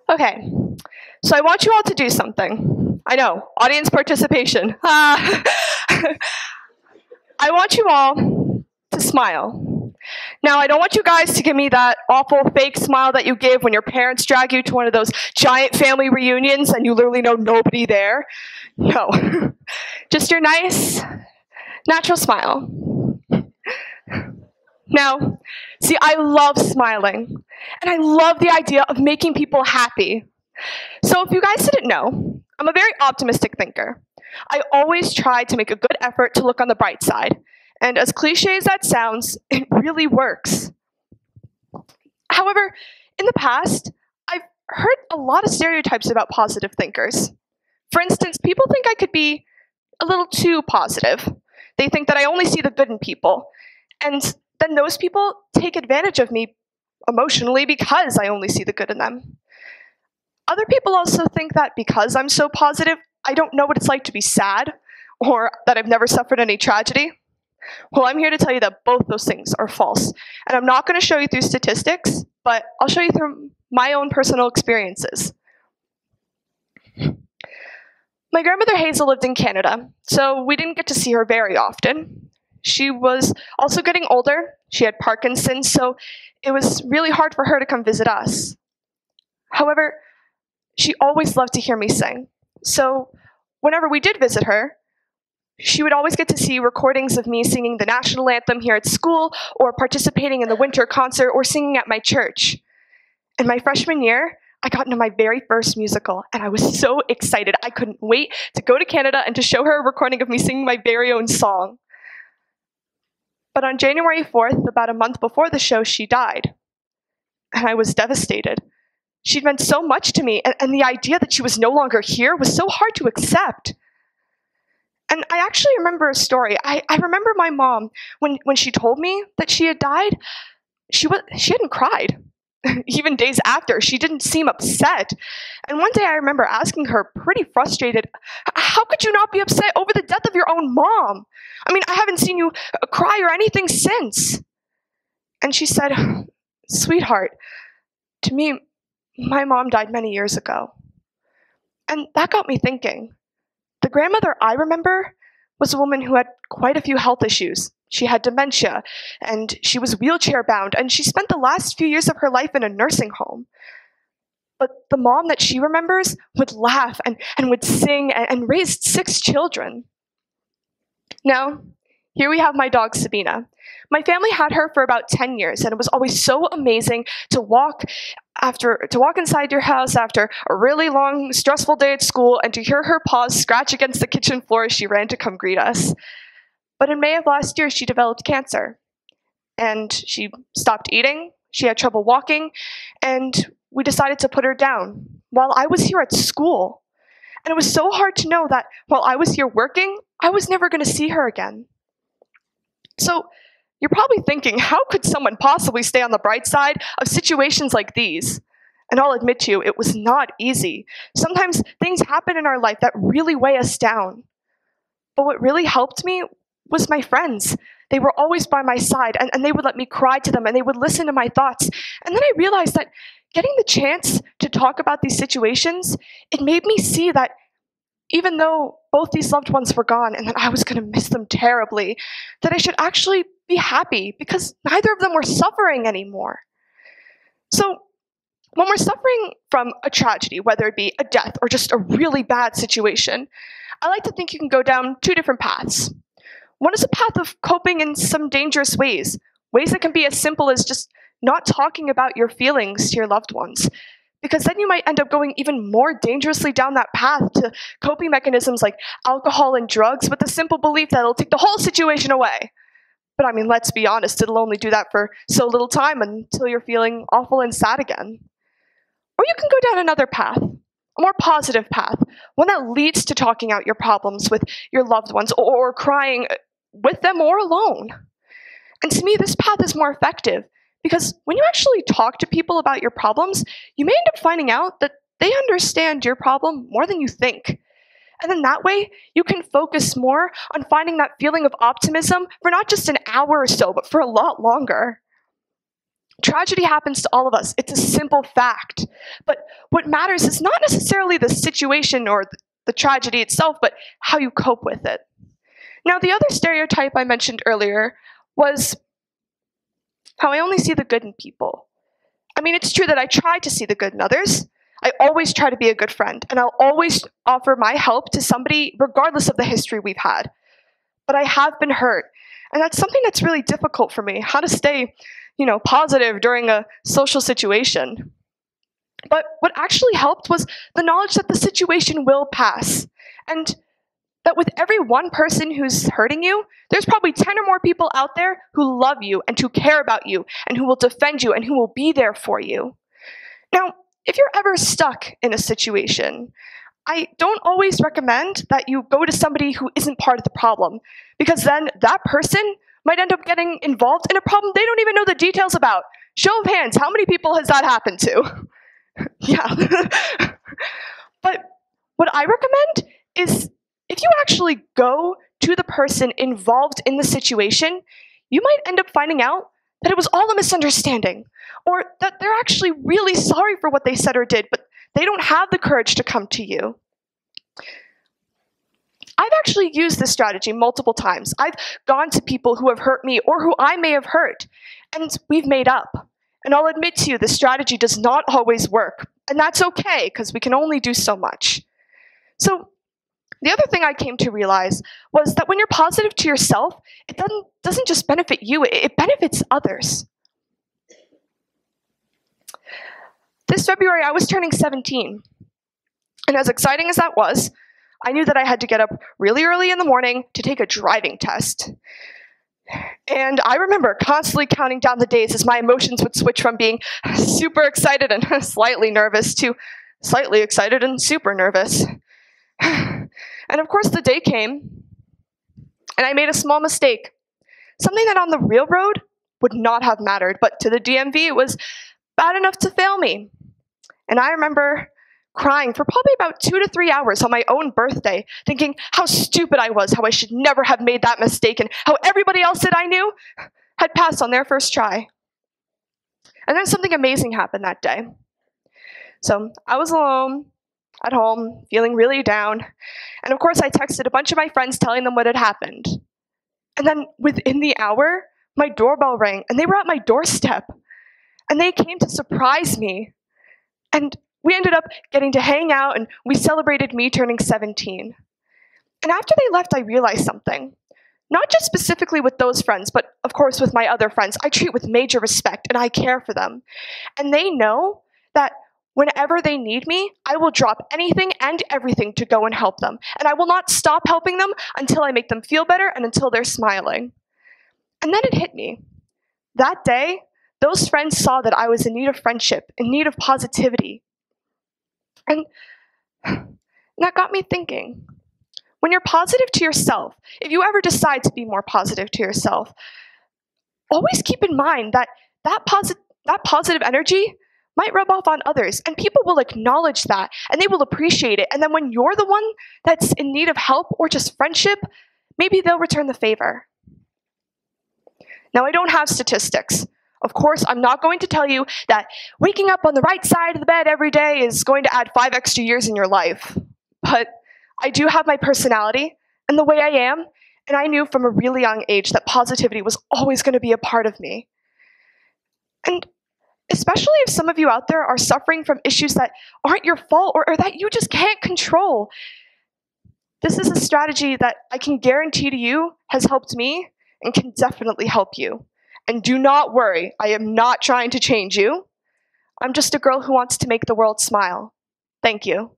Okay, so I want you all to do something. I know, audience participation. I want you all to smile. Now, I don't want you guys to give me that awful fake smile that you give when your parents drag you to one of those giant family reunions and you literally know nobody there. No, just your nice, natural smile. Now, see, I love smiling, and I love the idea of making people happy. So if you guys didn't know, I'm a very optimistic thinker. I always try to make a good effort to look on the bright side, and as cliche as that sounds, it really works. However, in the past, I've heard a lot of stereotypes about positive thinkers. For instance, people think I could be a little too positive. They think that I only see the good in people, and then those people take advantage of me emotionally because I only see the good in them. Other people also think that because I'm so positive, I don't know what it's like to be sad, or that I've never suffered any tragedy. Well, I'm here to tell you that both those things are false. And I'm not going to show you through statistics, but I'll show you through my own personal experiences. My grandmother Hazel lived in Canada, so we didn't get to see her very often. She was also getting older. She had Parkinson's, so it was really hard for her to come visit us. However, she always loved to hear me sing. So whenever we did visit her, she would always get to see recordings of me singing the national anthem here at school, or participating in the winter concert, or singing at my church. In my freshman year, I got into my very first musical, and I was so excited. I couldn't wait to go to Canada and to show her a recording of me singing my very own song. But on January 4th, about a month before the show, she died. And I was devastated. She'd meant so much to me, and the idea that she was no longer here was so hard to accept. And I actually remember a story. I remember my mom, when she told me that she had died, she hadn't cried. Even days after, she didn't seem upset. And one day I remember asking her, pretty frustrated, how could you not be upset over the death of your own mom? I mean, I haven't seen you cry or anything since. And she said, sweetheart, to me, my mom died many years ago. And that got me thinking. The grandmother I remember was a woman who had quite a few health issues. She had dementia, and she was wheelchair-bound, and she spent the last few years of her life in a nursing home. But the mom that she remembers would laugh and would sing and raised 6 children. Now, here we have my dog, Sabina. My family had her for about 10 years, and it was always so amazing to walk inside your house after a really long, stressful day at school and to hear her paws scratch against the kitchen floor as she ran to come greet us. But in May of last year, she developed cancer, and she stopped eating, she had trouble walking, and we decided to put her down while I was here at school. And it was so hard to know that while I was here working, I was never going to see her again. So you're probably thinking, how could someone possibly stay on the bright side of situations like these? And I'll admit to you, it was not easy. Sometimes things happen in our life that really weigh us down. But what really helped me was my friends. They were always by my side, and they would let me cry to them, and they would listen to my thoughts. And then I realized that getting the chance to talk about these situations, it made me see that even though both these loved ones were gone and that I was going to miss them terribly, that I should actually be happy because neither of them were suffering anymore. So when we're suffering from a tragedy, whether it be a death or just a really bad situation, I like to think you can go down 2 different paths. One is a path of coping in some dangerous ways that can be as simple as just not talking about your feelings to your loved ones, because then you might end up going even more dangerously down that path to coping mechanisms like alcohol and drugs with the simple belief that it'll take the whole situation away. But I mean, let's be honest, it'll only do that for so little time until you're feeling awful and sad again. Or you can go down another path, a more positive path, one that leads to talking out your problems with your loved ones or crying with them or alone. And to me, this path is more effective because when you actually talk to people about your problems, you may end up finding out that they understand your problem more than you think. And then that way, you can focus more on finding that feeling of optimism for not just an hour or so, but for a lot longer. Tragedy happens to all of us. It's a simple fact. But what matters is not necessarily the situation or the tragedy itself, but how you cope with it. Now, the other stereotype I mentioned earlier was how I only see the good in people. I mean, it's true that I try to see the good in others. I always try to be a good friend, and I'll always offer my help to somebody regardless of the history we've had. But I have been hurt, and that's something that's really difficult for me, how to stay, positive during a social situation. But what actually helped was the knowledge that the situation will pass, and that with every one person who's hurting you, there's probably 10 or more people out there who love you and who care about you and who will defend you and who will be there for you. Now, if you're ever stuck in a situation, I don't always recommend that you go to somebody who isn't part of the problem, because then that person might end up getting involved in a problem they don't even know the details about. Show of hands, how many people has that happened to? Yeah. But what I recommend is if you actually go to the person involved in the situation, you might end up finding out that it was all a misunderstanding, or that they're actually really sorry for what they said or did, but they don't have the courage to come to you. I've actually used this strategy multiple times. I've gone to people who have hurt me or who I may have hurt, and we've made up. And I'll admit to you, this strategy does not always work, and that's okay, because we can only do so much. So the other thing I came to realize was that when you're positive to yourself, it doesn't just benefit you, it benefits others. This February, I was turning 17. And as exciting as that was, I knew that I had to get up really early in the morning to take a driving test. And I remember constantly counting down the days as my emotions would switch from being super excited and slightly nervous to slightly excited and super nervous. And of course, the day came, and I made a small mistake. Something that on the real road would not have mattered, but to the DMV, it was bad enough to fail me. And I remember crying for probably about 2 to 3 hours on my own birthday, thinking how stupid I was, how I should never have made that mistake, and how everybody else that I knew had passed on their first try. And then something amazing happened that day. So I was alone at home, feeling really down. And of course, I texted a bunch of my friends telling them what had happened. And then within the hour, my doorbell rang, and they were at my doorstep. And they came to surprise me. And we ended up getting to hang out, and we celebrated me turning 17. And after they left, I realized something. Not just specifically with those friends, but of course with my other friends. I treat with major respect, and I care for them. And they know that whenever they need me, I will drop anything and everything to go and help them. And I will not stop helping them until I make them feel better and until they're smiling. And then it hit me. That day, those friends saw that I was in need of friendship, in need of positivity. And that got me thinking. When you're positive to yourself, if you ever decide to be more positive to yourself, always keep in mind that positive energy might rub off on others, and people will acknowledge that, and they will appreciate it. And then when you're the one that's in need of help or just friendship, maybe they'll return the favor. Now, I don't have statistics. Of course, I'm not going to tell you that waking up on the right side of the bed every day is going to add 5 extra years in your life. But I do have my personality and the way I am, and I knew from a really young age that positivity was always going to be a part of me. And especially if some of you out there are suffering from issues that aren't your fault or that you just can't control, this is a strategy that I can guarantee to you has helped me and can definitely help you. And do not worry, I am not trying to change you. I'm just a girl who wants to make the world smile. Thank you.